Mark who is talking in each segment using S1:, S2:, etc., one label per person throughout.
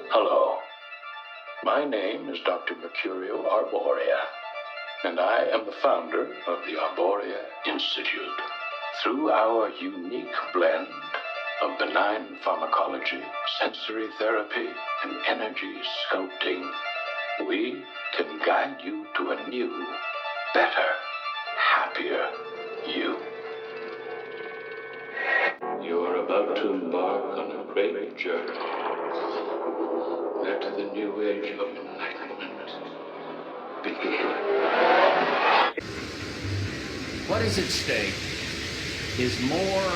S1: Hello. My name is Dr. Mercurio Arborea, and I am the founder of the Arborea Institute. Through our unique blend of benign pharmacology, sensory therapy, and energy sculpting, we can guide you to a new, better, happier you. You are about to embark on a great journey. Let the new age of enlightenment begin.
S2: What is at stake is more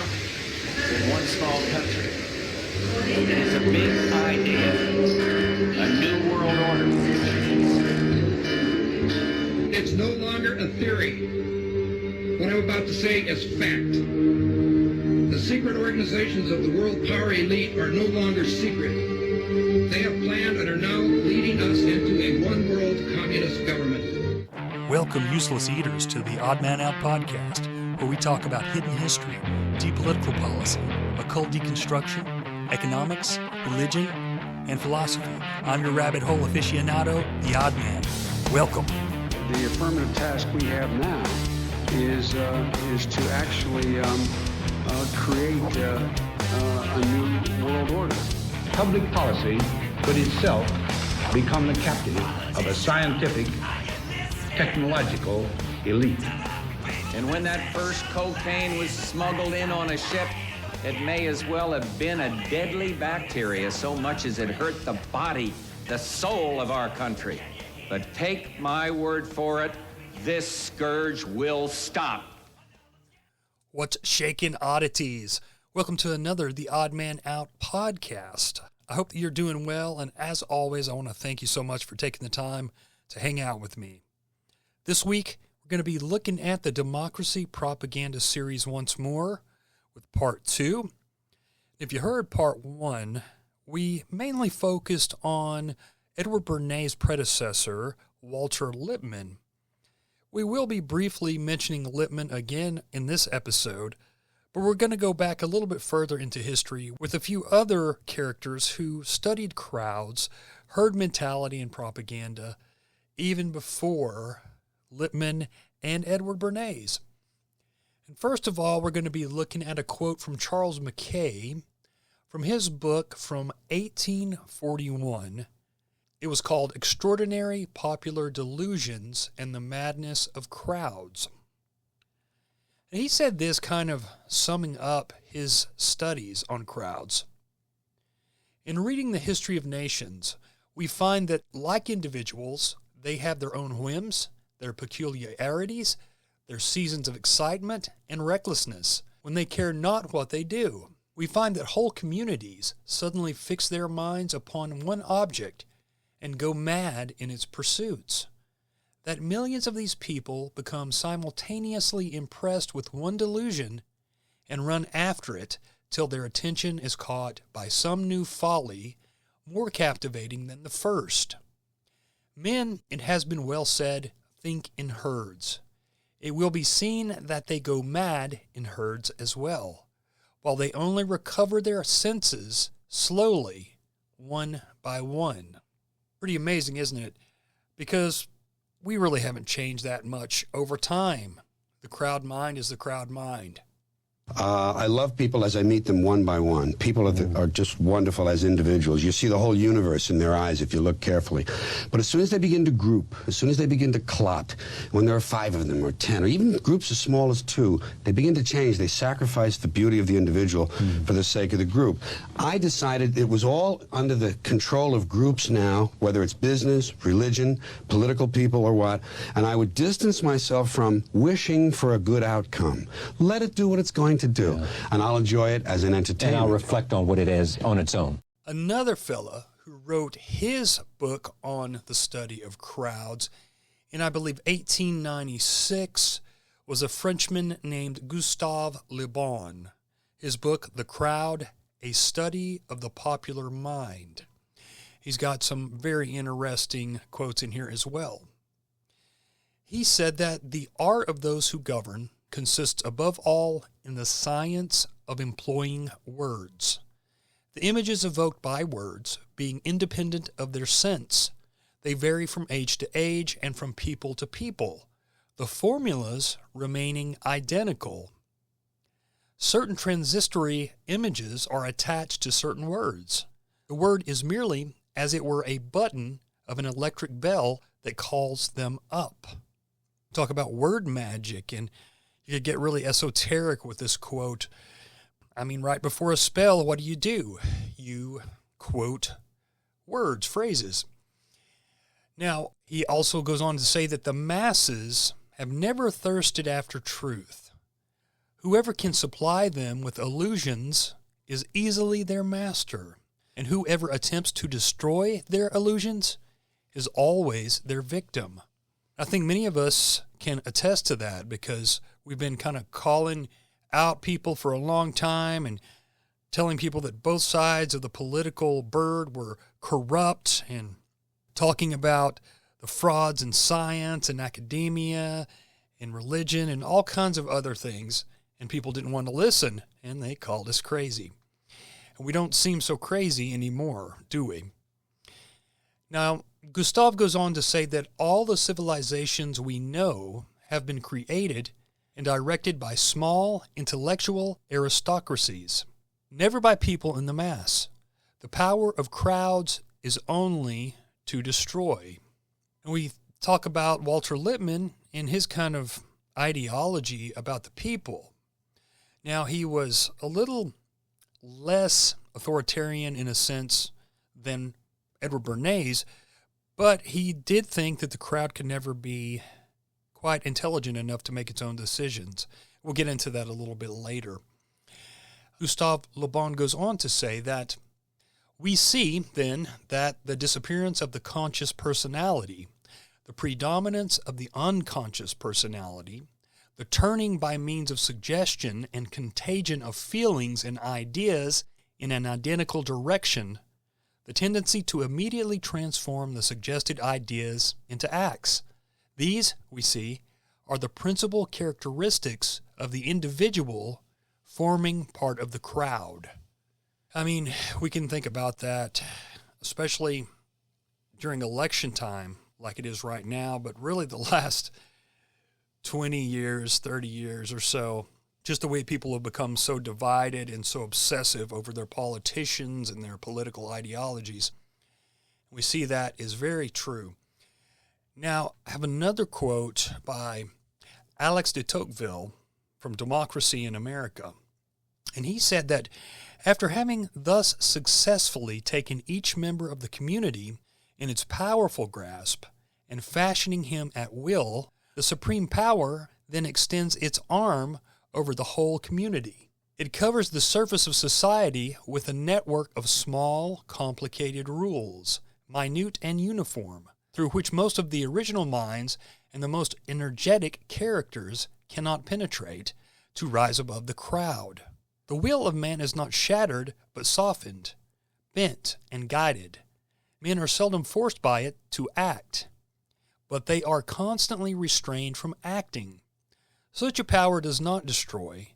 S2: than one small country. It is a big idea, a new world order.
S3: It's no longer a theory. What I'm about to say is fact. The secret organizations of the world power elite are no longer secret. They have planned and are now leading us into a one-world communist government.
S4: Welcome, useless eaters, to the Odd Man Out podcast, where we talk about hidden history, deep political policy, occult deconstruction, economics, religion, and philosophy. I'm your rabbit hole aficionado, the Odd Man. Welcome.
S5: The affirmative task we have now is to actually create a new world order.
S6: Public policy could itself become the captive of a scientific, technological elite.
S2: And when that first cocaine was smuggled in on a ship, it may as well have been a deadly bacteria so much as it hurt the body, the soul of our country. But take my word for it, this scourge will stop.
S4: What's shaking, oddities? Welcome to another The Odd Man Out podcast. I hope that you're doing well, and as always, I want to thank you so much for taking the time to hang out with me. This week, we're going to be looking at the Democracy Propaganda series once more with part 2. If you heard part 1, we mainly focused on Edward Bernays' predecessor, Walter Lippmann. We will be briefly mentioning Lippmann again in this episode, but we're going to go back a little bit further into history with a few other characters who studied crowds, herd mentality, and propaganda even before Lippmann and Edward Bernays. And first of all, we're going to be looking at a quote from Charles Mackay from his book from 1841. It was called Extraordinary Popular Delusions and the Madness of Crowds. And he said this, kind of summing up his studies on crowds. In reading the history of nations, we find that, like individuals, they have their own whims, their peculiarities, their seasons of excitement and recklessness, when they care not what they do. We find that whole communities suddenly fix their minds upon one object and go mad in its pursuits. That millions of these people become simultaneously impressed with one delusion and run after it till their attention is caught by some new folly more captivating than the first. Men, it has been well said, think in herds. It will be seen that they go mad in herds as well, while they only recover their senses slowly, one by one. Pretty amazing, isn't it? Because we really haven't changed that much over time. The crowd mind is the crowd mind.
S7: I love people as I meet them one by one. People are just wonderful as individuals. You see the whole universe in their eyes if you look carefully. But as soon as they begin to group, as soon as they begin to clot, when there are 5 of them or 10, or even groups as small as 2, they begin to change. They sacrifice the beauty of the individual for the sake of the group. I decided it was all under the control of groups now, whether it's business, religion, political people, or what, and I would distance myself from wishing for a good outcome. Let it do what it's going to do, and I'll enjoy it as an entertainment.
S8: And I'll reflect on what it is on its own.
S4: Another fella who wrote his book on the study of crowds in, I believe, 1896 was a Frenchman named Gustave Le Bon. His book, The Crowd, A Study of the Popular Mind. He's got some very interesting quotes in here as well. He said that the art of those who govern consists above all in the science of employing words. The images evoked by words being independent of their sense. They vary from age to age and from people to people, the formulas remaining identical. Certain transitory images are attached to certain words. The word is merely as it were a button of an electric bell that calls them up. Talk about word magic, and you could get really esoteric with this quote. I mean, right before a spell, what do? You quote words, phrases. Now, he also goes on to say that the masses have never thirsted after truth. Whoever can supply them with illusions is easily their master, and whoever attempts to destroy their illusions is always their victim. I think many of us can attest to that because we've been kind of calling out people for a long time and telling people that both sides of the political bird were corrupt and talking about the frauds in science and academia and religion and all kinds of other things. And people didn't want to listen, and they called us crazy. And we don't seem so crazy anymore, do we? Now, Gustav goes on to say that all the civilizations we know have been created and directed by small intellectual aristocracies, never by people in the mass. The power of crowds is only to destroy. And we talk about Walter Lippmann and his kind of ideology about the people. Now, he was a little less authoritarian in a sense than Edward Bernays, but he did think that the crowd could never be quite intelligent enough to make its own decisions. We'll get into that a little bit later. Gustav Le Bon goes on to say that we see, then, that the disappearance of the conscious personality, the predominance of the unconscious personality, the turning by means of suggestion and contagion of feelings and ideas in an identical direction, the tendency to immediately transform the suggested ideas into acts. These, we see, are the principal characteristics of the individual forming part of the crowd. I mean, we can think about that, especially during election time, like it is right now, but really the last 20 years, 30 years or so, just the way people have become so divided and so obsessive over their politicians and their political ideologies. We see that is very true. Now, I have another quote by Alex de Tocqueville from Democracy in America. And he said that after having thus successfully taken each member of the community in its powerful grasp and fashioning him at will, the supreme power then extends its arm over the whole community. It covers the surface of society with a network of small, complicated rules, minute and uniform, through which most of the original minds and the most energetic characters cannot penetrate to rise above the crowd. The will of man is not shattered, but softened, bent, and guided. Men are seldom forced by it to act, but they are constantly restrained from acting. Such a power does not destroy,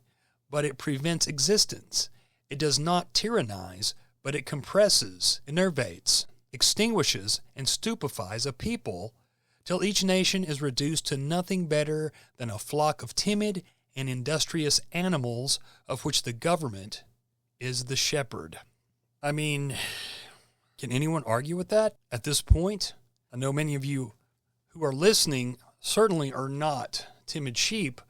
S4: but it prevents existence. It does not tyrannize, but it compresses, enervates, extinguishes, and stupefies a people till each nation is reduced to nothing better than a flock of timid and industrious animals of which the government is the shepherd. I mean, can anyone argue with that at this point? I know many of you who are listening certainly are not timid sheep,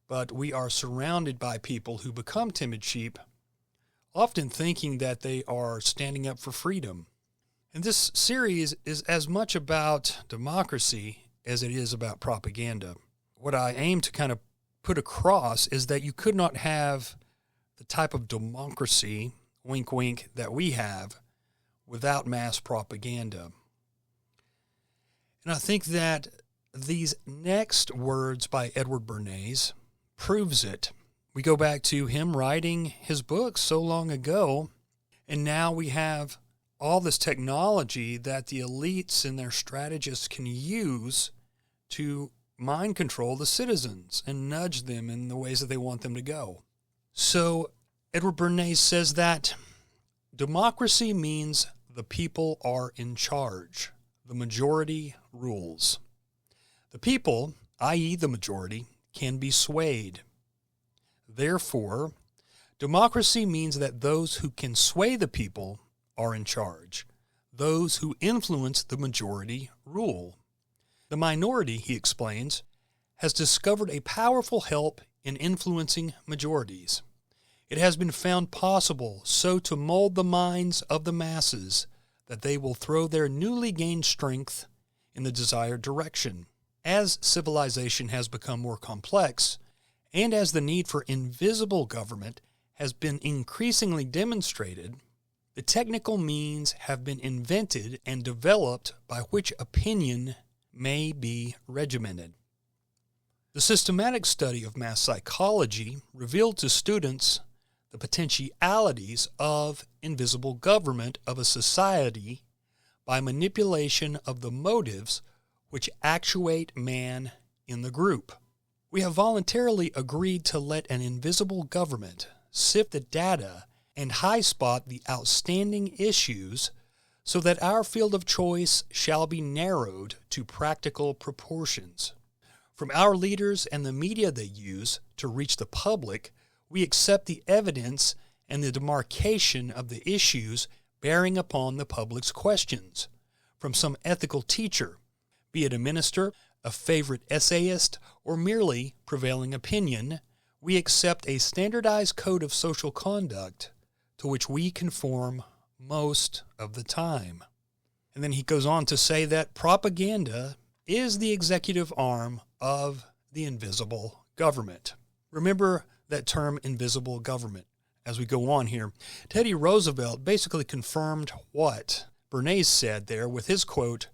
S4: but we are surrounded by people who become timid sheep, often thinking that they are standing up for freedom. And this series is as much about democracy as it is about propaganda. What I aim to kind of put across is that you could not have the type of democracy, wink wink, that we have without mass propaganda. And I think that these next words by Edward Bernays proves it. We go back to him writing his book so long ago, and now we have all this technology that the elites and their strategists can use to mind control the citizens and nudge them in the ways that they want them to go. So Edward Bernays says that Democracy means the people are in charge. The majority rules. The people, i.e. the majority, can be swayed. Therefore, democracy means that those who can sway the people are in charge. Those who influence the majority rule. The minority, he explains, has discovered a powerful help in influencing majorities. It has been found possible so to mold the minds of the masses that they will throw their newly gained strength in the desired direction. As civilization has become more complex, and as the need for invisible government has been increasingly demonstrated, the technical means have been invented and developed by which opinion may be regimented. The systematic study of mass psychology revealed to students the potentialities of invisible government of a society by manipulation of the motives which actuate man in the group. We have voluntarily agreed to let an invisible government sift the data and high-spot the outstanding issues so that our field of choice shall be narrowed to practical proportions. From our leaders and the media they use to reach the public, we accept the evidence and the demarcation of the issues bearing upon the public's questions. From some ethical teacher, be it a minister, a favorite essayist, or merely prevailing opinion, we accept a standardized code of social conduct to which we conform most of the time. And then he goes on to say that propaganda is the executive arm of the invisible government. Remember that term, invisible government. As we go on here, Teddy Roosevelt basically confirmed what Bernays said there with his quote,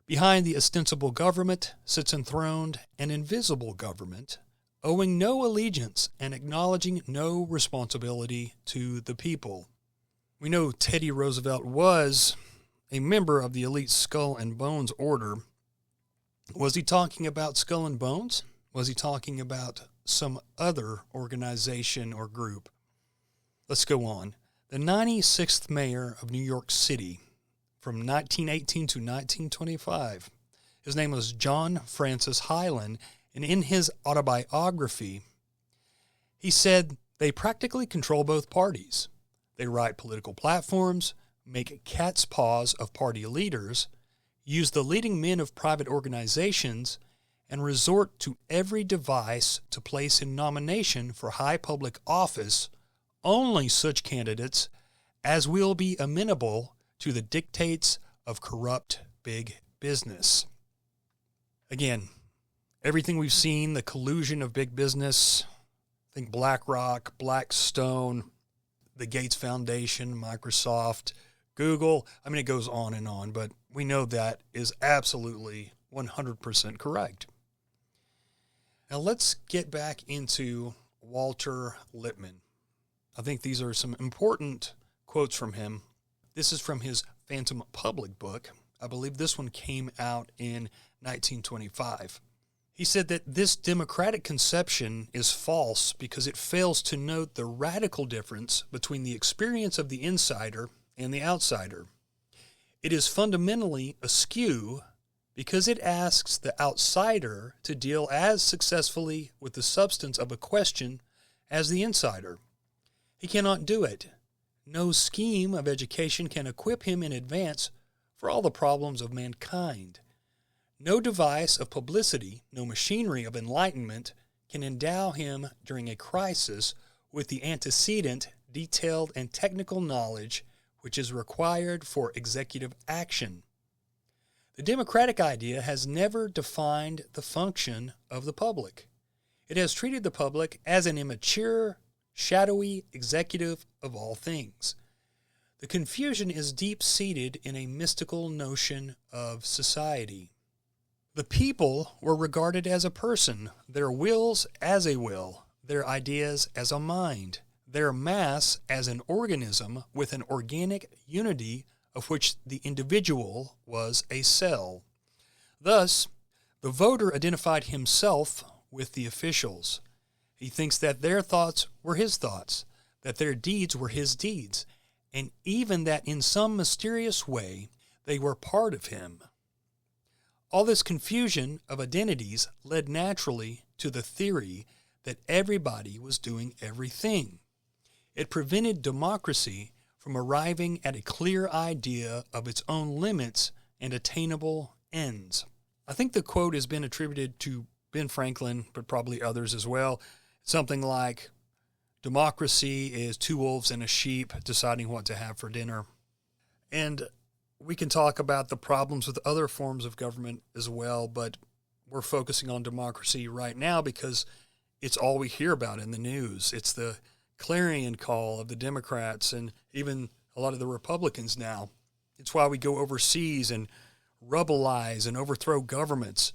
S4: "Behind the ostensible government sits enthroned an invisible government, owing no allegiance and acknowledging no responsibility to the people." We know Teddy Roosevelt was a member of the elite Skull and Bones order. Was he talking about Skull and Bones? Was he talking about some other organization or group? Let's go on. The 96th mayor of New York City from 1918 to 1925, his name was John Francis Hylan, and in his autobiography, he said they practically control both parties. They write political platforms, make cat's paws of party leaders, use the leading men of private organizations, and resort to every device to place in nomination for high public office only such candidates as will be amenable to the dictates of corrupt big business. Again, everything we've seen, the collusion of big business, think BlackRock, Blackstone, the Gates Foundation, Microsoft, Google, it goes on and on, but we know that is absolutely 100% correct. Now let's get back into Walter Lippmann. I think these are some important quotes from him. This is from his Phantom Public book. I believe this one came out in 1925. He said that this democratic conception is false because it fails to note the radical difference between the experience of the insider and the outsider. It is fundamentally askew because it asks the outsider to deal as successfully with the substance of a question as the insider. He cannot do it. No scheme of education can equip him in advance for all the problems of mankind. No device of publicity, no machinery of enlightenment can endow him during a crisis with the antecedent, detailed, and technical knowledge which is required for executive action. The democratic idea has never defined the function of the public. It has treated the public as an immature, shadowy executive of all things. The confusion is deep-seated in a mystical notion of society. The people were regarded as a person, their wills as a will, their ideas as a mind, their mass as an organism with an organic unity of which the individual was a cell. Thus, the voter identified himself with the officials. He thinks that their thoughts were his thoughts, that their deeds were his deeds, and even that in some mysterious way they were part of him. All this confusion of identities led naturally to the theory that everybody was doing everything. It prevented democracy from arriving at a clear idea of its own limits and attainable ends. I think the quote has been attributed to Ben Franklin, but probably others as well. Something like, democracy is two wolves and a sheep deciding what to have for dinner. And we can talk about the problems with other forms of government as well, but we're focusing on democracy right now because it's all we hear about in the news. It's the clarion call of the Democrats and even a lot of the Republicans now. It's why we go overseas and rebelize and overthrow governments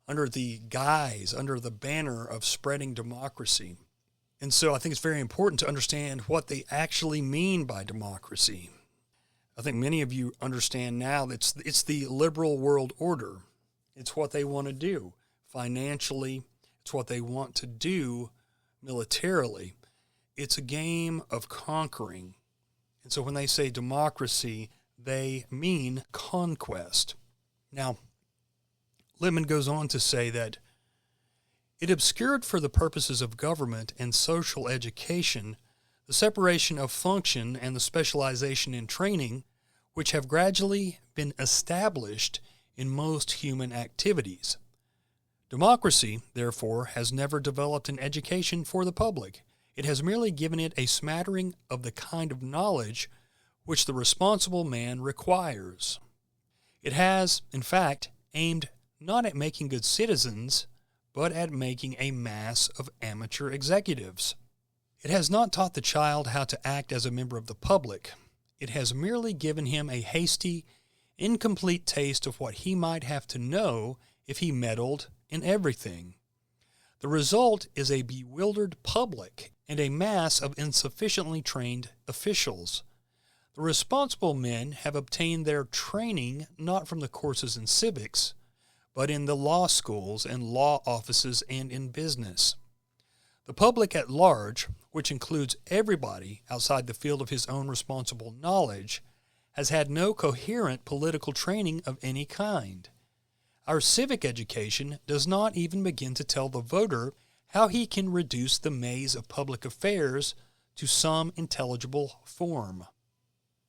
S4: under the guise, under the banner of spreading democracy. And so I think it's very important to understand what they actually mean by democracy. I think many of you understand now that it's the liberal world order. It's what they want to do financially. It's what they want to do militarily. It's a game of conquering. And so when they say democracy, they mean conquest. Now, Lippman goes on to say that it obscured for the purposes of government and social education the separation of function and the specialization in training, which have gradually been established in most human activities. Democracy, therefore, has never developed an education for the public. It has merely given it a smattering of the kind of knowledge which the responsible man requires. It has, in fact, aimed not at making good citizens, but at making a mass of amateur executives. It has not taught the child how to act as a member of the public. It has merely given him a hasty, incomplete taste of what he might have to know if he meddled in everything. The result is a bewildered public and a mass of insufficiently trained officials. The responsible men have obtained their training not from the courses in civics, but in the law schools and law offices and in business. The public at large, which includes everybody outside the field of his own responsible knowledge, has had no coherent political training of any kind. Our civic education does not even begin to tell the voter how he can reduce the maze of public affairs to some intelligible form.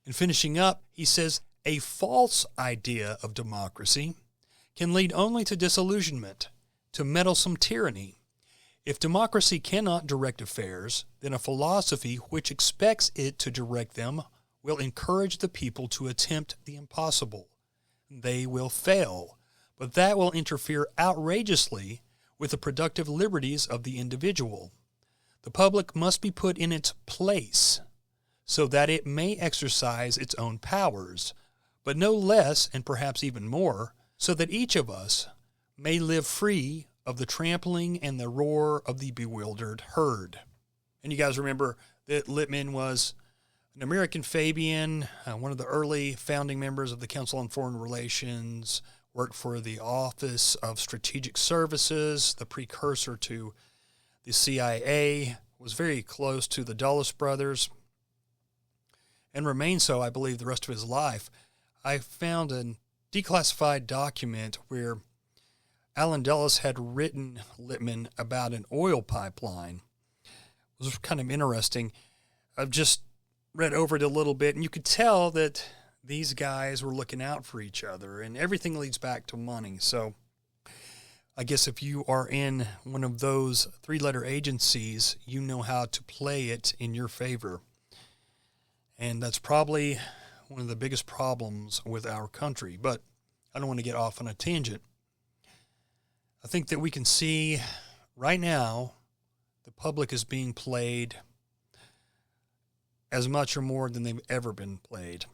S4: In finishing up, he says, a false idea of democracy can lead only to disillusionment, to meddlesome tyranny. If democracy cannot direct affairs, then a philosophy which expects it to direct them will encourage the people to attempt the impossible. They will fail, but that will interfere outrageously with the productive liberties of the individual. The public must be put in its place so that it may exercise its own powers, but no less, and perhaps even more, so that each of us may live free of the trampling and the roar of the bewildered herd. And you guys remember that Lippman was an American Fabian, one of the early founding members of the Council on Foreign Relations, worked for the Office of Strategic Services, the precursor to the CIA, was very close to the Dulles brothers, and remained so, I believe, the rest of his life. I found a declassified document where Allen Dulles had written Lippman about an oil pipeline. It was kind of interesting. I've just read over it a little bit, and you could tell that these guys were looking out for each other, and everything leads back to money. So I guess if you are in one of those three-letter agencies, you know how to play it in your favor. And that's probably one of the biggest problems with our country. But I don't want to get off on a tangent. I think that we can see right now the public is being played as much or more than they've ever been played.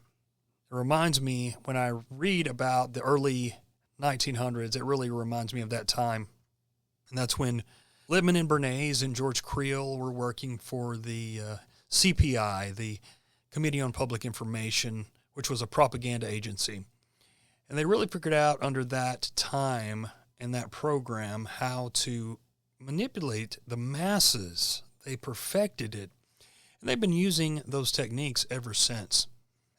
S4: It reminds me, when I read about the early 1900s, it really reminds me of that time. And that's when Lippman and Bernays and George Creel were working for the CPI, the Committee on Public Information, which was a propaganda agency. And they really figured out under that time and that program how to manipulate the masses. They perfected it. And they've been using those techniques ever since.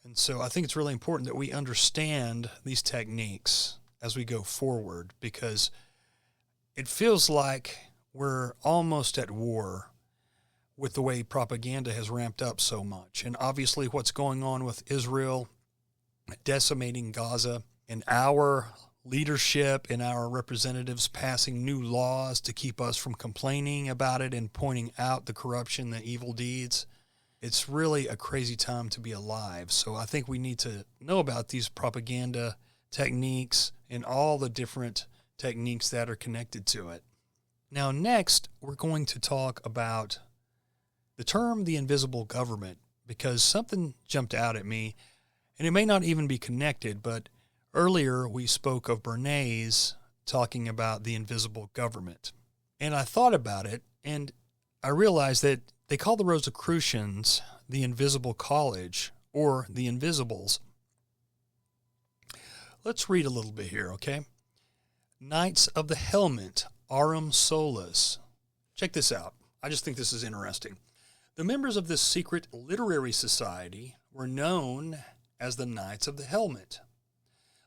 S4: And so I think it's really important that we understand these techniques as we go forward, because it feels like we're almost at war with the way propaganda has ramped up so much. And obviously what's going on with Israel decimating Gaza, and our leadership and our representatives passing new laws to keep us from complaining about it and pointing out the corruption, the evil deeds. It's really a crazy time to be alive. So I think we need to know about these propaganda techniques and all the different techniques that are connected to it. Now, next, we're going to talk about the term the invisible government, because something jumped out at me, and it may not even be connected, but earlier we spoke of Bernays talking about the invisible government. And I thought about it, and I realized that they call the Rosicrucians the Invisible College, or the Invisibles. Let's read a little bit here, okay? Knights of the Helmet, Aurum Solus. Check this out. I just think this is interesting. The members of this secret literary society were known as the Knights of the Helmet.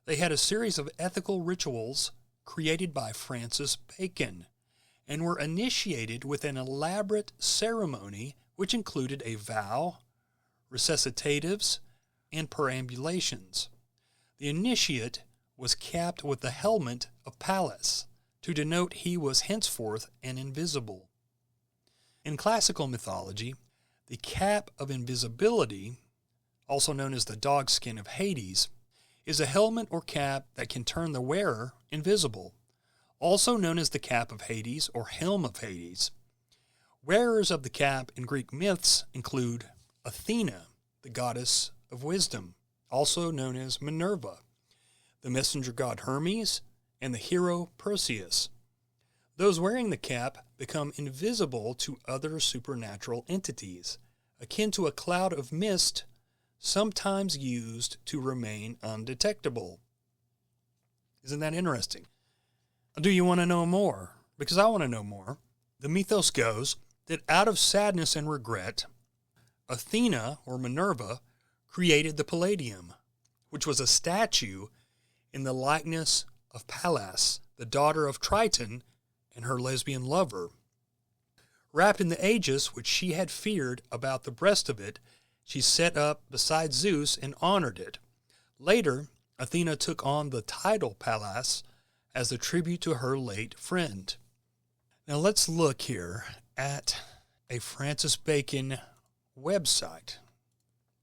S4: They had a series of ethical rituals created by Francis Bacon, and were initiated with an elaborate ceremony which included a vow, recitatives, and perambulations. The initiate was capped with the helmet of Pallas, to denote he was henceforth an invisible. In classical mythology, the cap of invisibility, also known as the dogskin of Hades, is a helmet or cap that can turn the wearer invisible, also known as the cap of Hades or helm of Hades. Wearers of the cap in Greek myths include Athena, the goddess of wisdom, also known as Minerva, the messenger god Hermes, and the hero Perseus. Those wearing the cap become invisible to other supernatural entities, akin to a cloud of mist, sometimes used to remain undetectable. Isn't that interesting? Do you want to know more? Because I want to know more. The mythos goes that out of sadness and regret, Athena, or Minerva, created the Palladium, which was a statue in the likeness of Pallas, the daughter of Triton, and her lesbian lover. Wrapped in the aegis which she had feared about the breast of it, she set up beside Zeus and honored it. Later, Athena took on the title Pallas as a tribute to her late friend. Now let's look here at a Francis Bacon website.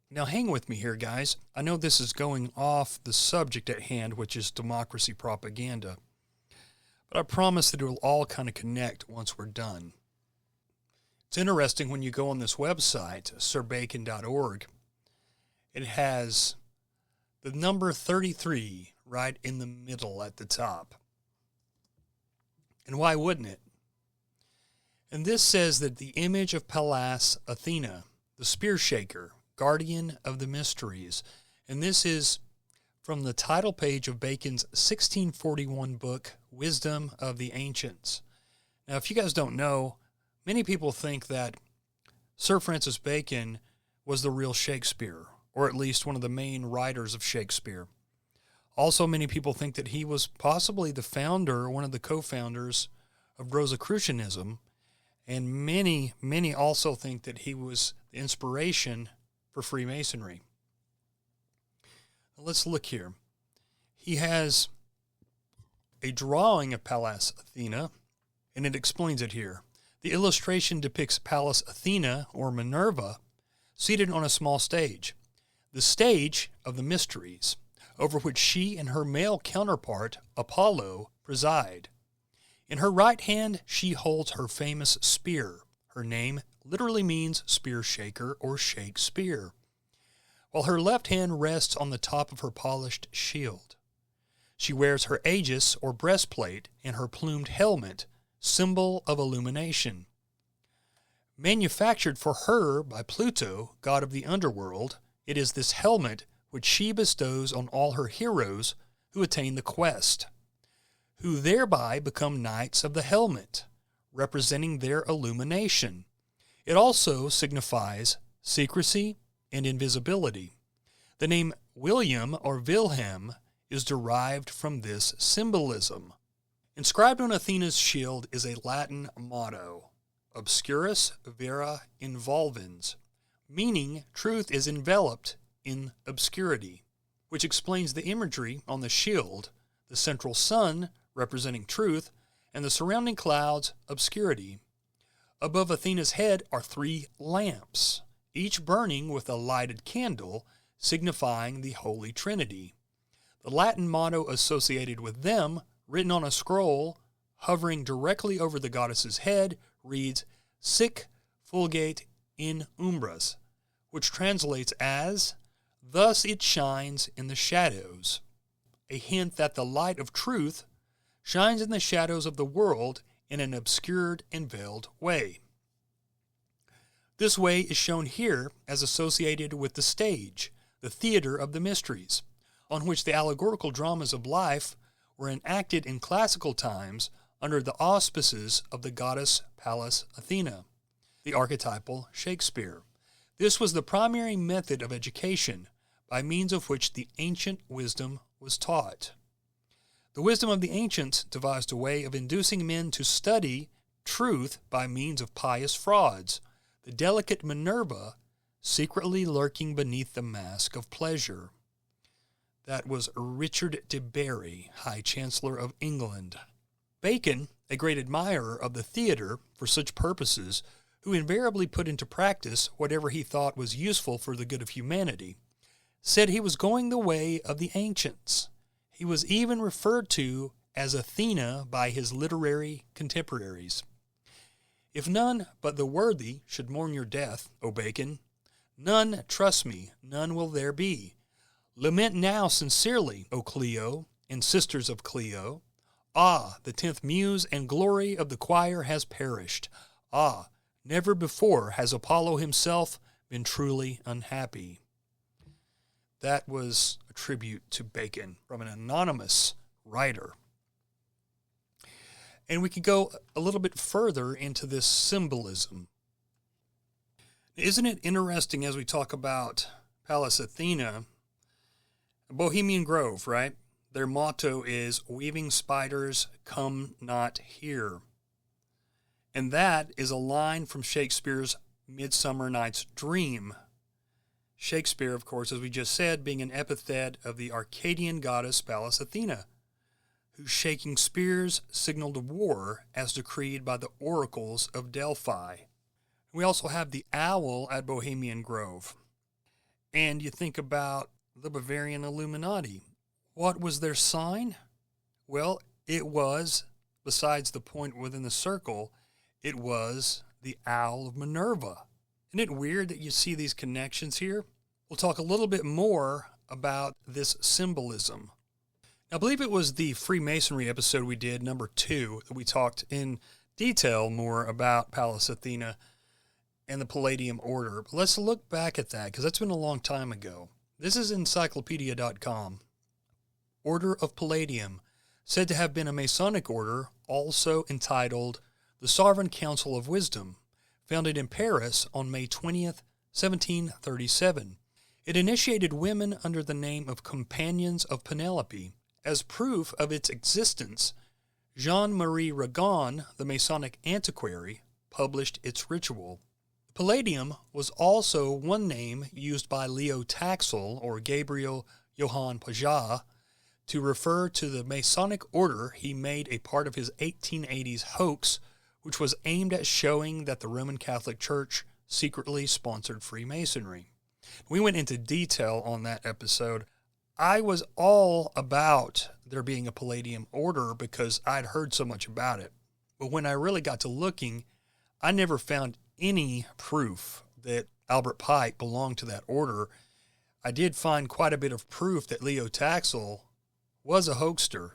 S4: Now hang with me here, guys. I know this is going off the subject at hand, which is democracy propaganda. But I promise that it will all kind of connect once we're done. It's interesting when you go on this website, sirbacon.org, it has the number 33 right in the middle at the top. And why wouldn't it? And this says that the image of Pallas Athena, the spear shaker, guardian of the mysteries, and this is from the title page of Bacon's 1641 book, Wisdom of the Ancients. Now, if you guys don't know, many people think that Sir Francis Bacon was the real Shakespeare, or at least one of the main writers of Shakespeare. Also, many people think that he was possibly the founder, one of the co-founders of Rosicrucianism, and many also think that he was the inspiration for Freemasonry. Let's look here. He has a drawing of Pallas Athena, and it explains it here. The illustration depicts Pallas Athena, or Minerva, seated on a small stage, the stage of the mysteries, over which she and her male counterpart, Apollo, preside. In her right hand, she holds her famous spear. Her name literally means spear shaker or shake spear, while her left hand rests on the top of her polished shield. She wears her aegis or breastplate and her plumed helmet, symbol of illumination. Manufactured for her by Pluto, god of the underworld, it is this helmet which she bestows on all her heroes who attain the quest, who thereby become knights of the helmet, representing their illumination. It also signifies secrecy, and invisibility. The name William or Wilhelm is derived from this symbolism. Inscribed on Athena's shield is a Latin motto, Obscurus vera involvens, meaning truth is enveloped in obscurity, which explains the imagery on the shield, the central sun representing truth, and the surrounding clouds, obscurity. Above Athena's head are 3 lamps, each burning with a lighted candle, signifying the Holy Trinity. The Latin motto associated with them, written on a scroll, hovering directly over the goddess's head, reads, Sic fulgate in umbras, which translates as, Thus it shines in the shadows, a hint that the light of truth shines in the shadows of the world in an obscured and veiled way. This way is shown here as associated with the stage, the theater of the mysteries, on which the allegorical dramas of life were enacted in classical times under the auspices of the goddess Pallas Athena, the archetypal Shakespeare. This was the primary method of education by means of which the ancient wisdom was taught. The wisdom of the ancients devised a way of inducing men to study truth by means of pious frauds, the delicate Minerva secretly lurking beneath the mask of pleasure. That was Richard de Bury, High Chancellor of England. Bacon, a great admirer of the theater for such purposes, who invariably put into practice whatever he thought was useful for the good of humanity, said he was going the way of the ancients. He was even referred to as Athena by his literary contemporaries. If none but the worthy should mourn your death, O Bacon, none, trust me, none will there be. Lament now sincerely, O Clio, and sisters of Clio. Ah, the 10th muse and glory of the choir has perished. Ah, never before has Apollo himself been truly unhappy. That was a tribute to Bacon from an anonymous writer. And we could go a little bit further into this symbolism. Isn't it interesting as we talk about Pallas Athena, Bohemian Grove, right? Their motto is, weaving spiders come not here. And that is a line from Shakespeare's Midsummer Night's Dream. Shakespeare, of course, as we just said, being an epithet of the Arcadian goddess Pallas Athena, whose shaking spears signaled war as decreed by the oracles of Delphi. We also have the owl at Bohemian Grove. And you think about the Bavarian Illuminati. What was their sign? Well, it was, besides the point within the circle, it was the owl of Minerva. Isn't it weird that you see these connections here? We'll talk a little bit more about this symbolism. I believe it was the Freemasonry episode we did, number 2, that we talked in detail more about Pallas Athena and the Palladium Order. But let's look back at that, because that's been a long time ago. This is encyclopedia.com. Order of Palladium, said to have been a Masonic order, also entitled the Sovereign Council of Wisdom, founded in Paris on May 20th, 1737. It initiated women under the name of Companions of Penelope. As proof of its existence, Jean-Marie Ragon, the Masonic antiquary, published its ritual. Palladium was also one name used by Leo Taxil, or Gabriel Johann Pajah, to refer to the Masonic order he made a part of his 1880s hoax, which was aimed at showing that the Roman Catholic Church secretly sponsored Freemasonry. We went into detail on that episode. I was all about there being a Palladium order because I'd heard so much about it. But when I really got to looking, I never found any proof that Albert Pike belonged to that order. I did find quite a bit of proof that Leo Taxil was a hoaxster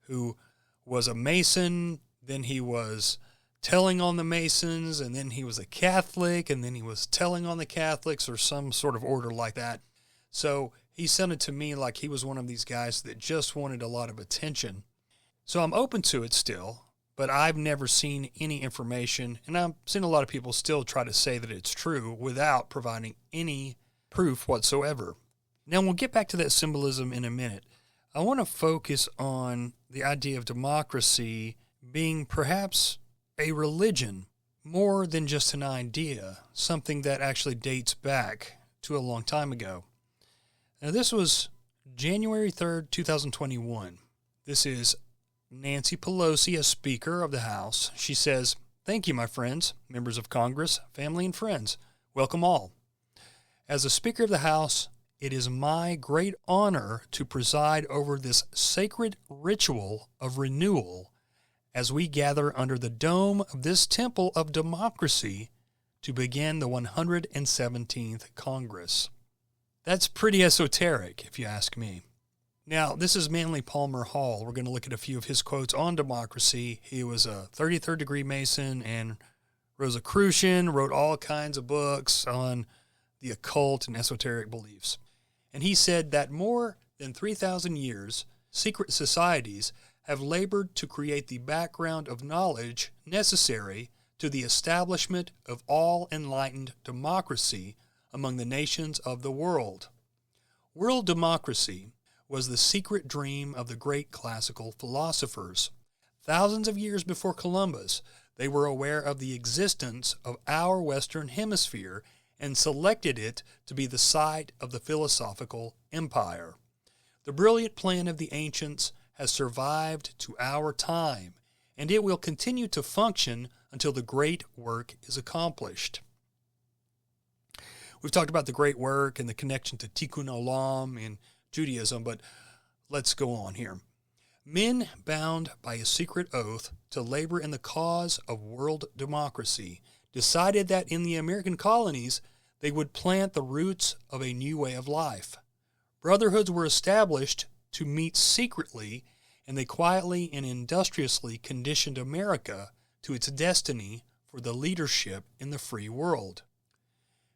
S4: who was a Mason, then he was telling on the Masons, and then he was a Catholic, and then he was telling on the Catholics, or some sort of order like that. So he sounded to me like he was one of these guys that just wanted a lot of attention. So I'm open to it still, but I've never seen any information, and I've seen a lot of people still try to say that it's true without providing any proof whatsoever. Now, we'll get back to that symbolism in a minute. I want to focus on the idea of democracy being perhaps a religion more than just an idea, something that actually dates back to a long time ago. Now, this was January 3rd, 2021. This is Nancy Pelosi as Speaker of the House. She says, "Thank you, my friends, members of Congress, family, and friends. Welcome all. As the Speaker of the House, it is my great honor to preside over this sacred ritual of renewal as we gather under the dome of this temple of democracy to begin the 117th Congress." That's pretty esoteric, if you ask me. Now, this is Manly Palmer Hall. We're going to look at a few of his quotes on democracy. He was a 33rd degree Mason and Rosicrucian, wrote all kinds of books on the occult and esoteric beliefs. And he said that more than 3,000 years, secret societies have labored to create the background of knowledge necessary to the establishment of all enlightened democracy among the nations of the world. World democracy was the secret dream of the great classical philosophers. Thousands of years before Columbus, they were aware of the existence of our Western Hemisphere and selected it to be the site of the philosophical empire. The brilliant plan of the ancients has survived to our time, and it will continue to function until the great work is accomplished. We've talked about the great work and the connection to Tikkun Olam in Judaism, but let's go on here. Men bound by a secret oath to labor in the cause of world democracy decided that in the American colonies they would plant the roots of a new way of life. Brotherhoods were established to meet secretly, and they quietly and industriously conditioned America to its destiny for the leadership in the free world.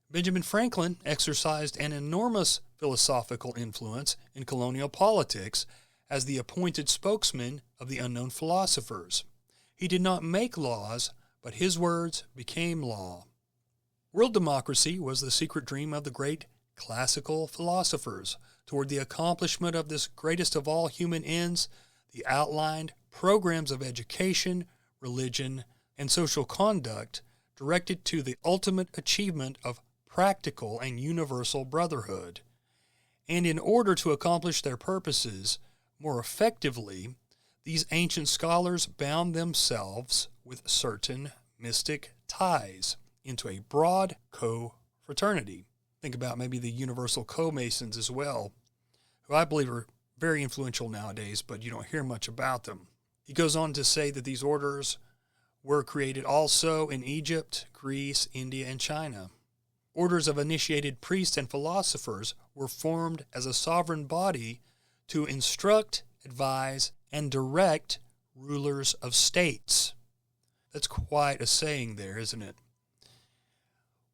S4: Benjamin Franklin exercised an enormous philosophical influence in colonial politics as the appointed spokesman of the unknown philosophers. He did not make laws, but his words became law. World democracy was the secret dream of the great classical philosophers. Toward the accomplishment of this greatest of all human ends, the outlined programs of education, religion, and social conduct directed to the ultimate achievement of practical and universal brotherhood. And in order to accomplish their purposes more effectively, these ancient scholars bound themselves with certain mystic ties into a broad co-fraternity. Think about maybe the Universal Co-Masons as well, who I believe are very influential nowadays, but you don't hear much about them. He goes on to say that these orders were created also in Egypt, Greece, India, and China. Orders of initiated priests and philosophers were formed as a sovereign body to instruct, advise, and direct rulers of states. That's quite a saying there, isn't it?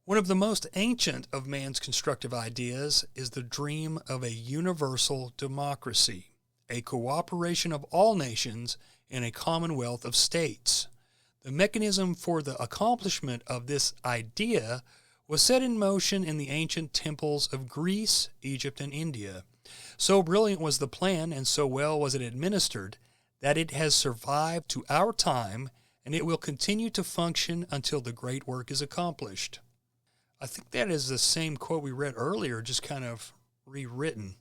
S4: One of the most ancient of man's constructive ideas is the dream of a universal democracy, a cooperation of all nations in a commonwealth of states. The mechanism for the accomplishment of this idea was set in motion in the ancient temples of Greece, Egypt, and India. So brilliant was the plan and so well was it administered that it has survived to our time, and it will continue to function until the great work is accomplished. I think that is the same quote we read earlier, just kind of rewritten.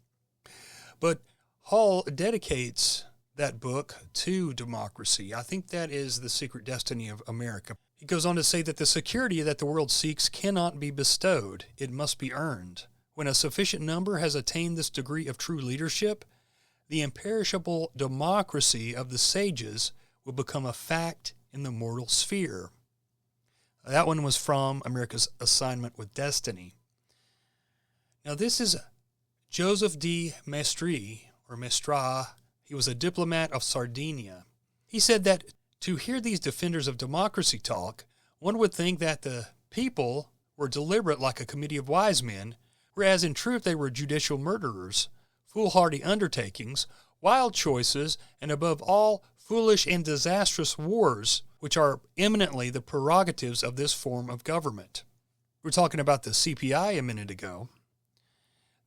S4: But Hall dedicates that book to democracy. I think that is the secret destiny of America. He goes on to say that the security that the world seeks cannot be bestowed. It must be earned. When a sufficient number has attained this degree of true leadership, the imperishable democracy of the sages will become a fact in the mortal sphere. That one was from America's Assignment with Destiny. Now this is Joseph de Maistre, or Maistre. He was a diplomat of Sardinia. He said that to hear these defenders of democracy talk, one would think that the people were deliberate like a committee of wise men, whereas in truth they were judicial murderers, foolhardy undertakings, wild choices, and above all, foolish and disastrous wars, which are eminently the prerogatives of this form of government. We were talking about the CPI a minute ago,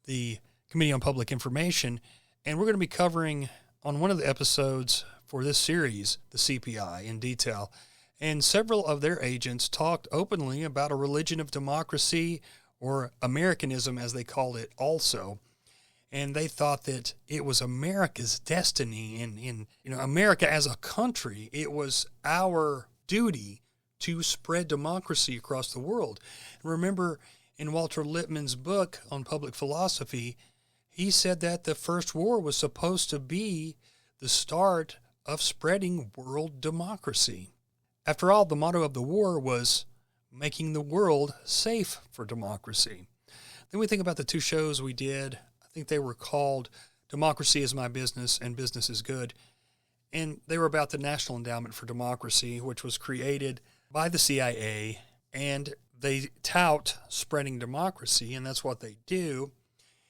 S4: the Committee on Public Information, and we're going to be covering on one of the episodes for this series, the CPI, in detail. And several of their agents talked openly about a religion of democracy, or Americanism as they called it also. And they thought that it was America's destiny, in America as a country, it was our duty to spread democracy across the world. And remember, in Walter Lippmann's book on public philosophy, he said that the First War was supposed to be the start of spreading world democracy. After all, the motto of the war was making the world safe for democracy. Then we think about the two shows we did. I think they were called Democracy is My Business and Business is Good. And they were about the National Endowment for Democracy, which was created by the CIA, and they tout spreading democracy, and that's what they do.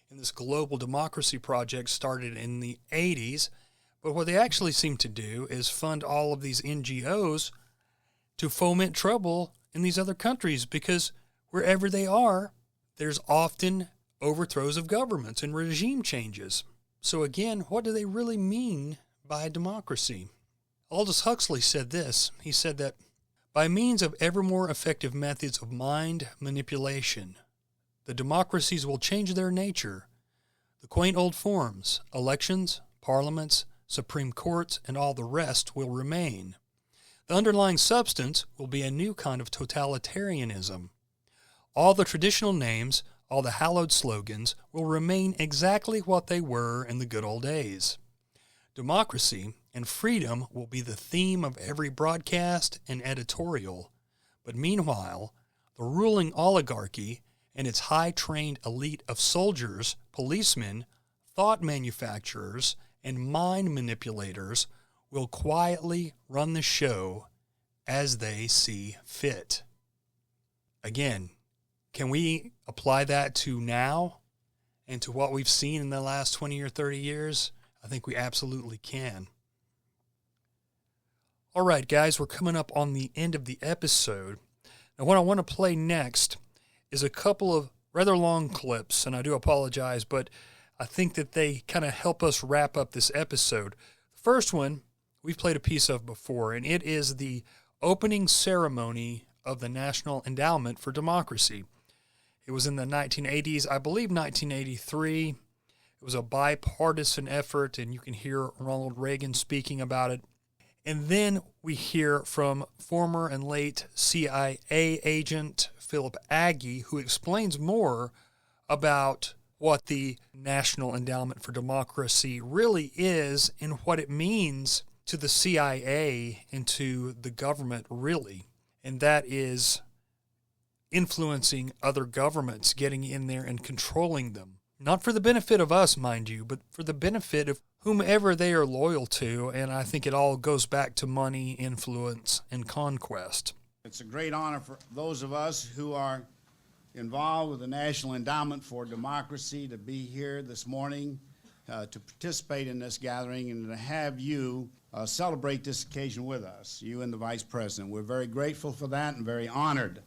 S4: And this global democracy project started in the 80s, but what they actually seem to do is fund all of these NGOs to foment trouble in these other countries, because wherever they are, there's often overthrows of governments and regime changes. So again, what do they really mean by democracy? Aldous Huxley said this. He said that by means of ever more effective methods of mind manipulation, the democracies will change their nature. The quaint old forms, elections, parliaments, supreme courts, and all the rest will remain. The underlying substance will be a new kind of totalitarianism. All the traditional names, all the hallowed slogans will remain exactly what they were in the good old days. Democracy and freedom will be the theme of every broadcast and editorial, but meanwhile, the ruling oligarchy and its high-trained elite of soldiers, policemen, thought manufacturers, and mind manipulators will quietly run the show as they see fit. Again, can we apply that to now and to what we've seen in the last 20 or 30 years? I think we absolutely can. All right, guys, we're coming up on the end of the episode. Now, what I want to play next is a couple of rather long clips, and I do apologize, but I think that they kind of help us wrap up this episode. The first one we've played a piece of before, and it is the opening ceremony of the National Endowment for Democracy. It was in the 1980s, I believe 1983. It was a bipartisan effort, and you can hear Ronald Reagan speaking about it. And then we hear from former and late CIA agent Philip Agee, who explains more about what the National Endowment for Democracy really is and what it means to the CIA and to the government really. And that is influencing other governments, getting in there and controlling them. Not for the benefit of us, mind you, but for the benefit of whomever they are loyal to, and I think it all goes back to money, influence, and conquest.
S9: It's a great honor for those of us who are involved with the National Endowment for Democracy to be here this morning, to participate in this gathering, and to have you celebrate this occasion with us, you and the Vice President. We're very grateful for that and very honored.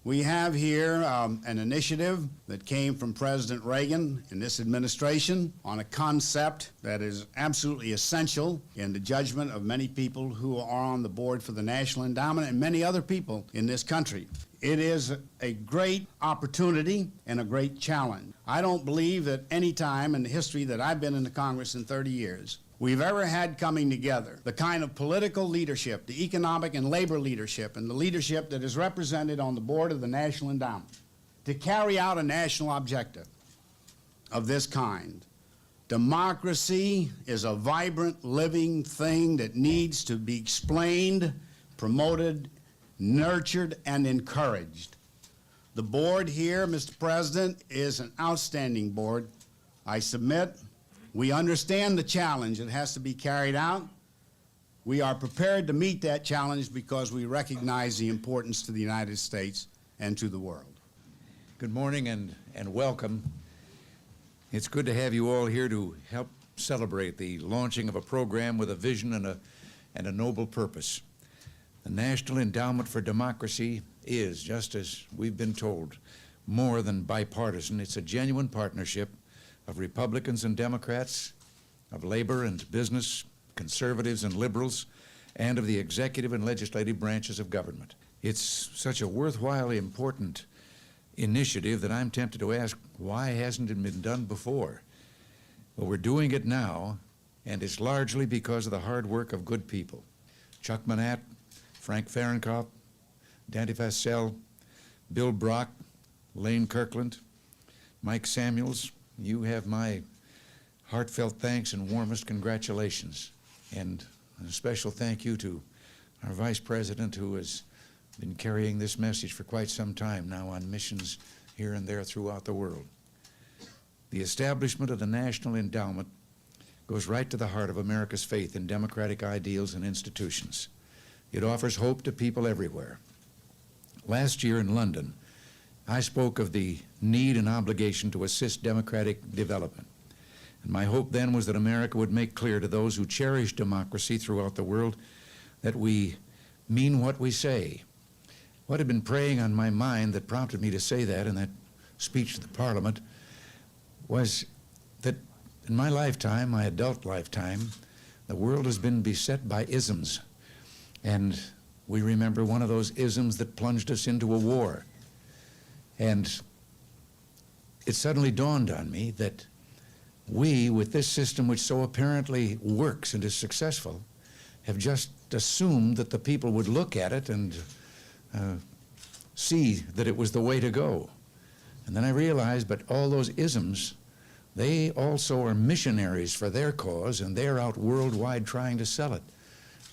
S9: We have here an initiative that came from President Reagan in this administration on a concept that is absolutely essential in the judgment of many people who are on the board for the National Endowment and many other people in this country. It is a great opportunity and a great challenge. I don't believe that any time in the history that I've been in the Congress in 30 years we've ever had coming together the kind of political leadership, the economic and labor leadership, and the leadership that is represented on the board of the National Endowment to carry out a national objective of this kind. Democracy is a vibrant, living thing that needs to be explained, promoted, nurtured, and encouraged. The board here, Mr. President, is an outstanding board. I submit we understand the challenge that has to be carried out. We are prepared to meet that challenge because we recognize the importance to the United States and to the world.
S10: Good morning and welcome. It's good to have you all here to help celebrate the launching of a program with a vision and and a noble purpose. The National Endowment for Democracy is, just as we've been told, more than bipartisan. It's a genuine partnership of Republicans and Democrats, of labor and business, conservatives and liberals, and of the executive and legislative branches of government. It's such a worthwhile, important initiative that I'm tempted to ask, why hasn't it been done before? Well, we're doing it now, and it's largely because of the hard work of good people. Chuck Manat, Frank Fahrenkopf, Dante Fassel, Bill Brock, Lane Kirkland, Mike Samuels. You have my heartfelt thanks and warmest congratulations. And a special thank you to our Vice President, who has been carrying this message for quite some time now on missions here and there throughout the world. The establishment of the National Endowment goes right to the heart of America's faith in democratic ideals and institutions. It offers hope to people everywhere. Last year in London, I spoke of the need and obligation to assist democratic development. And my hope then was that America would make clear to those who cherish democracy throughout the world that we mean what we say. What had been preying on my mind that prompted me to say that in that speech to the Parliament was that in my lifetime, my adult lifetime, the world has been beset by isms. And we remember one of those isms that plunged us into a war. And it suddenly dawned on me that we, with this system which so apparently works and is successful, have just assumed that the people would look at it and see that it was the way to go. And then I realized, but all those isms, they also are missionaries for their cause, and they're out worldwide trying to sell it.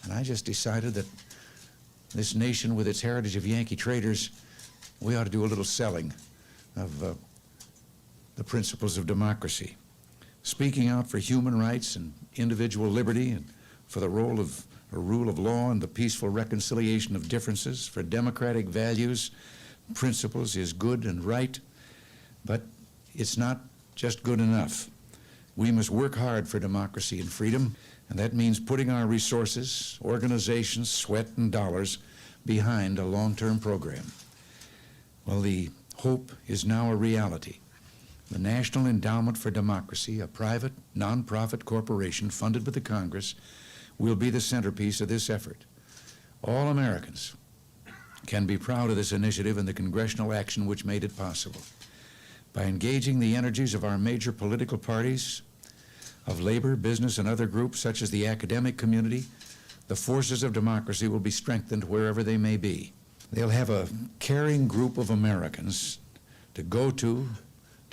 S10: And I just decided that this nation, with its heritage of Yankee traders, we ought to do a little selling of the principles of democracy. Speaking out for human rights and individual liberty, and for the role of a rule of law and the peaceful reconciliation of differences, for democratic values, principles is good and right, but it's not just good enough. We must work hard for democracy and freedom, and that means putting our resources, organizations, sweat, and dollars behind a long-term program. Well, the hope is now a reality. The National Endowment for Democracy, a private, non-profit corporation funded by the Congress, will be the centerpiece of this effort. All Americans can be proud of this initiative and the congressional action which made it possible. By engaging the energies of our major political parties, of labor, business, and other groups such as the academic community, the forces of democracy will be strengthened wherever they may be. They'll have a caring group of Americans to go to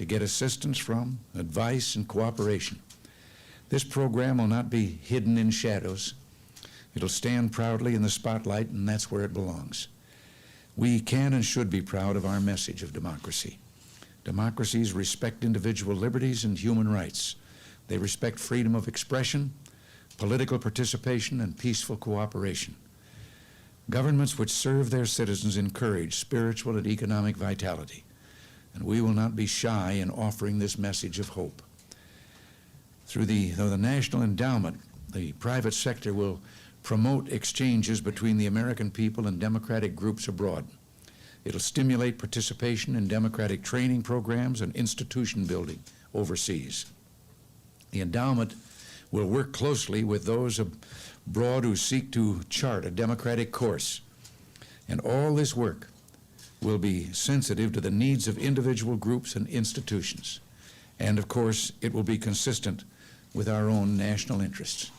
S10: get assistance from, advice, and cooperation. This program will not be hidden in shadows. It'll stand proudly in the spotlight, and that's where it belongs. We can and should be proud of our message of democracy. Democracies respect individual liberties and human rights. They respect freedom of expression, political participation, and peaceful cooperation. Governments which serve their citizens encourage spiritual and economic vitality, and we will not be shy in offering this message of hope. Through the National Endowment, the private sector will promote exchanges between the American people and democratic groups abroad. It'll stimulate participation in democratic training programs and institution building overseas. The endowment will work closely with those abroad who seek to chart a democratic course. And all this work will be sensitive to the needs of individual groups and institutions. And of course, it will be consistent with our own national interests.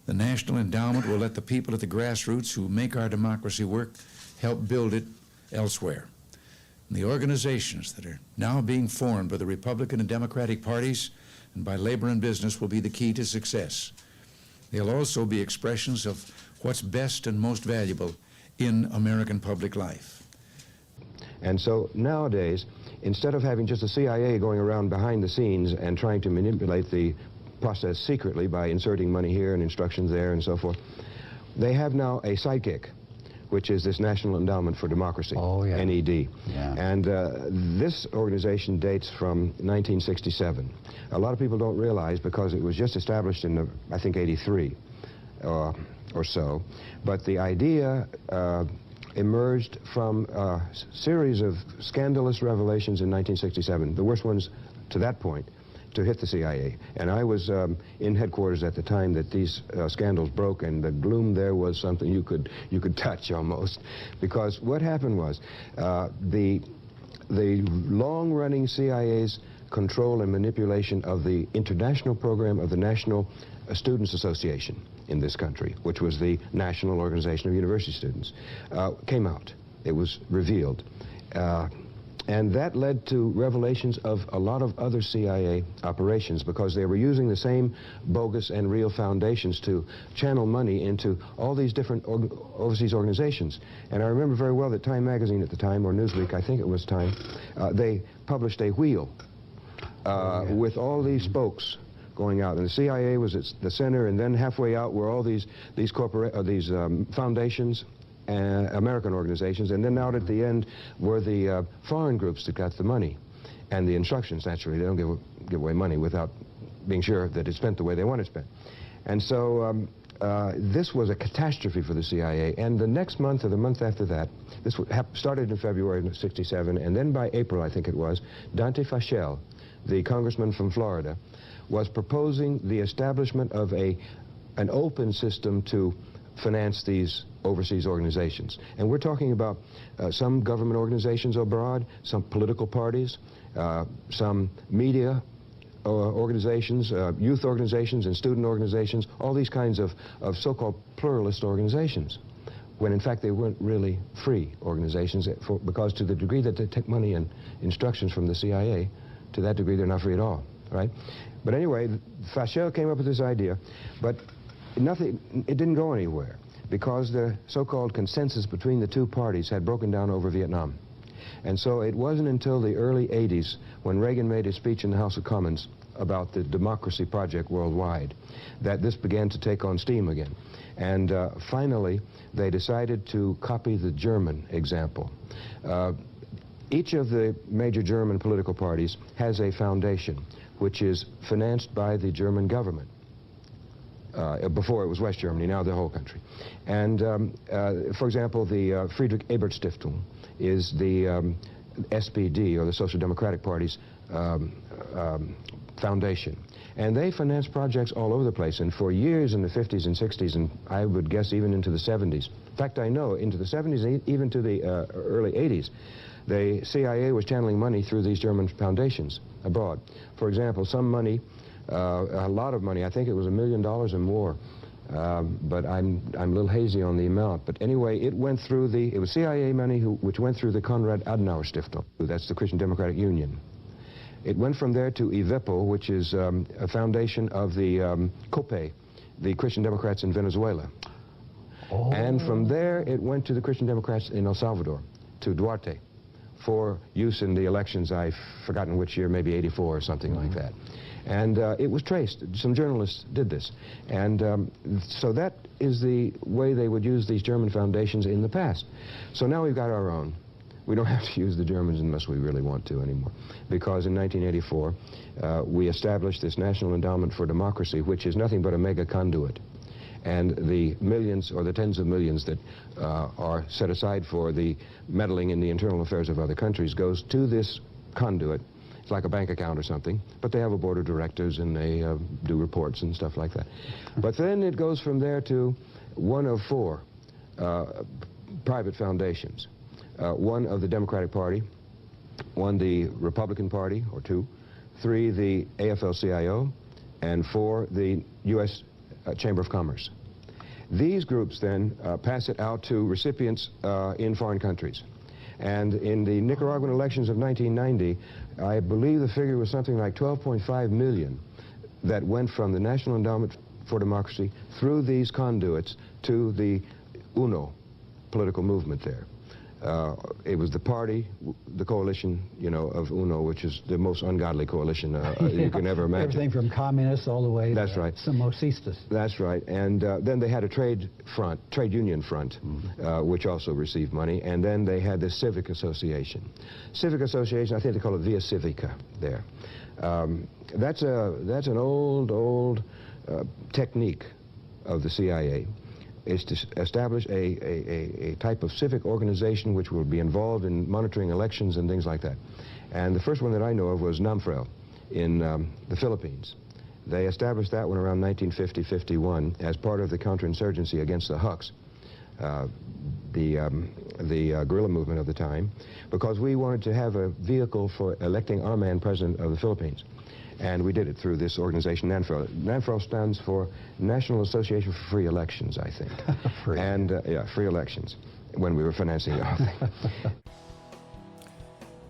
S10: The National Endowment will let the people at the grassroots who make our democracy work help build it elsewhere. And the organizations that are now being formed by the Republican and Democratic parties and by labor and business will be the key to success. They'll also be expressions of what's best and most valuable in American public life.
S11: And so nowadays, instead of having just the CIA going around behind the scenes and trying to manipulate the process secretly by inserting money here and instructions there and so forth, they have now a sidekick, which is this National Endowment for Democracy, NED.
S12: Yeah.
S11: And this organization dates from 1967. A lot of people don't realize, because it was just established in, I think, 83. or so. But the idea emerged from a series of scandalous revelations in 1967, the worst ones to that point, to hit the CIA. And I was in headquarters at the time that these scandals broke, and the gloom there was something you could touch almost. Because what happened was the long-running CIA's control and manipulation of the international program of the National Students Association in this country, which was the national organization of university students, came out. It was revealed. And that led to revelations of a lot of other CIA operations, because they were using the same bogus and real foundations to channel money into all these different overseas organizations. And I remember very well that Time magazine at the time, or Newsweek, I think it was Time, they published a wheel with all these spokes going out, and the CIA was at the center, and then halfway out were all these foundations, American organizations, and then out at the end were the foreign groups that got the money and the instructions. Naturally, they don't give away money without being sure that it's spent the way they want it spent. And so this was a catastrophe for the CIA. And the next month or the month after that, this started in February of '67, and then by April, I think it was, Dante Fachel, the congressman from Florida, was proposing the establishment of an open system to finance these overseas organizations. And we're talking about some government organizations abroad, some political parties, some media organizations, youth organizations and student organizations, all these kinds of so-called pluralist organizations, when in fact they weren't really free organizations, because to the degree that they take money and instructions from the CIA, to that degree they're not free at all, right? But anyway, Fachel came up with this idea, but it didn't go anywhere, because the so-called consensus between the two parties had broken down over Vietnam. And so it wasn't until the early '80s, when Reagan made his speech in the House of Commons about the democracy project worldwide, that this began to take on steam again. And finally, they decided to copy the German example. Each of the major German political parties has a foundation which is financed by the German government. Before it was West Germany, now the whole country. And for example, the Friedrich Ebert Stiftung is the SPD, or the Social Democratic Party's foundation. And they finance projects all over the place, and for years in the 50s and 60s, and I would guess even into the 70s. In fact, I know into the 70s and even to the early 80s, the CIA was channeling money through these German foundations abroad. For example, some money, a lot of money, I think it was $1 million or more, but I'm a little hazy on the amount. But anyway, it went through it was CIA money which went through the Konrad Adenauer Stiftung. That's the Christian Democratic Union. It went from there to IVEPO, which is a foundation of the COPE, the Christian Democrats in Venezuela. Oh. And from there, it went to the Christian Democrats in El Salvador, to Duarte, for use in the elections. I've forgotten which year, maybe '84 or something like that. And it was traced. Some journalists did this. And so that is the way they would use these German foundations in the past. So now we've got our own. We don't have to use the Germans unless we really want to anymore. Because in 1984, we established this National Endowment for Democracy, which is nothing but a mega conduit. And the millions or the tens of millions that are set aside for the meddling in the internal affairs of other countries goes to this conduit. It's like a bank account or something, but they have a board of directors and they do reports and stuff like that. But then it goes from there to one of four private foundations. One of the Democratic Party, one the Republican Party, or two, three the AFL-CIO, and four the U.S. Chamber of Commerce. These groups then pass it out to recipients in foreign countries. And in the Nicaraguan elections of 1990, I believe the figure was something like 12.5 million that went from the National Endowment for Democracy through these conduits to the UNO political movement there. It was the party, the coalition, you know, of UNO, which is the most ungodly coalition you can ever imagine.
S12: Everything from communists all the way
S11: to
S12: Somocistas.
S11: That's right. And then they had a trade union front, which also received money. And then they had the Civic Association. Civic Association, I think they call it Via Civica there. That's an old technique of the CIA is to establish a type of civic organization which will be involved in monitoring elections and things like that. And the first one that I know of was NAMFREL in the Philippines. They established that one around 1950-51 as part of the counterinsurgency against the Huks, the guerrilla movement of the time, because we wanted to have a vehicle for electing our man president of the Philippines. And we did it through this organization, NAMFREL. NAMFREL stands for National Association for Free Elections, I think.
S12: Free.
S11: And, yeah, free elections, when we were financing the whole thing.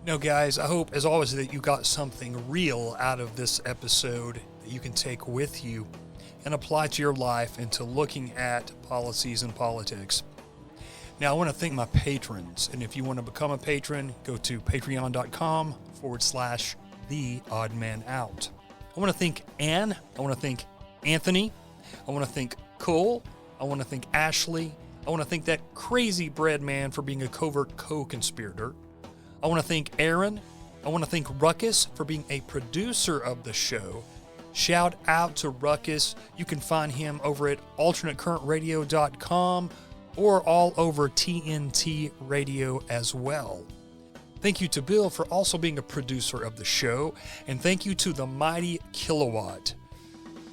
S4: No, guys, I hope, as always, that you got something real out of this episode that you can take with you and apply to your life into looking at policies and politics. Now, I want to thank my patrons, and if you want to become a patron, go to patreon.com/The Odd Man Out. I want to thank Ann. I want to thank Anthony. I want to thank Cole. I want to thank Ashley. I want to thank that crazy bread man for being a covert co-conspirator. I want to thank Aaron. I want to thank Ruckus for being a producer of the show. Shout out to Ruckus. You can find him over at alternatecurrentradio.com or all over TNT Radio as well. Thank you to Bill for also being a producer of the show, and thank you to the mighty Kilowatt.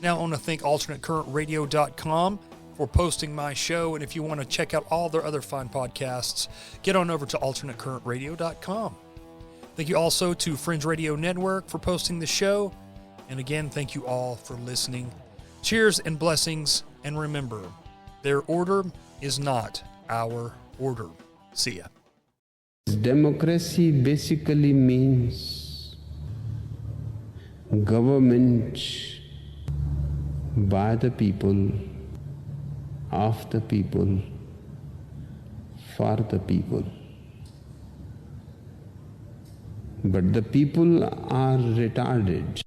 S4: Now I want to thank alternatecurrentradio.com for posting my show, and if you want to check out all their other fine podcasts, get on over to alternatecurrentradio.com. Thank you also to Fringe Radio Network for posting the show, and again, thank you all for listening. Cheers and blessings, and remember, their order is not our order. See ya.
S13: Democracy basically means government by the people, of the people, for the people. But the people are retarded.